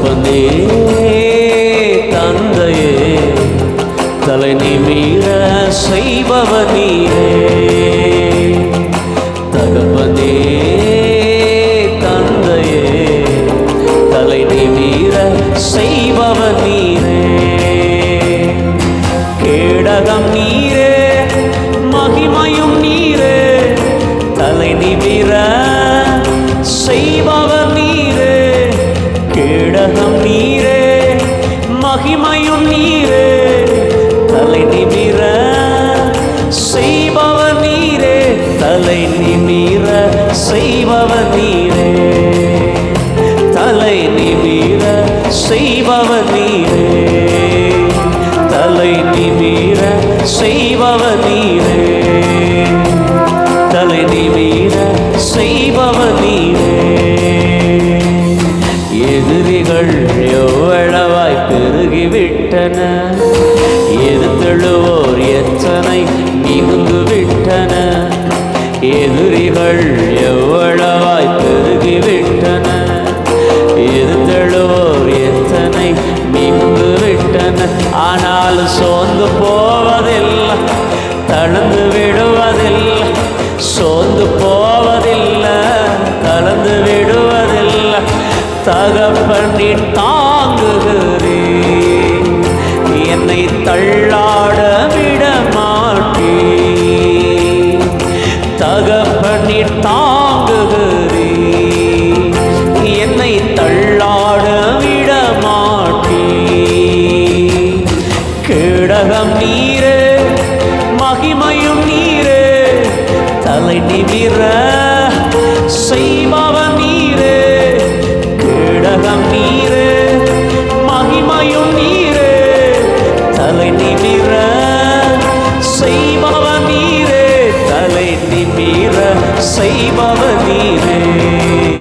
தகப்பனே தந்தையே தலை நிமிர செய்பவர் நீரே. தகப்பனே தந்தையே தலை நிமிர செய்பவர் நீரே. கேடகம் நீரே மகிமையும் நீரே தலை நிமிர செய்பவர் நீரே. கேடகம் நீரே மகிமையும் நீரே தலை நிமிர செய்பவர் நீரே. தலை நிமிர செய்பவர் நீரே. தலை நிமிர செய்பவர் நீரே. தலை நிமிர செய்பவர் நீரே. தலை நிமிர செய்பவர் நீரே. எதிரிகள் எவ்வளவாய் பெருகிவிட்டன, எதிர்த்தெழுவோர் எத்தனை மிகுந்து விட்டன. எதிரிகள் எவ்வளவாய் பெருகிவிட்டன, எதிர்த்தெழுவோர் எத்தனை மிகுந்து விட்டன. ஆனால் சோர்ந்து போவதில்லை, தளர்ந்து விடுவதில்லை. சோர்ந்து போவதில்லை, தளர்ந்து விடுவதில்லை. தகப்பனின் தாங்குகிறே என்னை தள்ளாட விட மாட்டே. தகப்பனின் தாங்குகிறே என்னை தள்ளாட விட மாட்டே. கேடகம் நீரே மகிமையும் நீரே தலை நிமிர செய்பவர் நீரே. கேடகம் நீரே மகிமையும் நீரே தலை நிமிர செய்பவர் நீரே. தலை நிமிர செய்பவர் நீரே.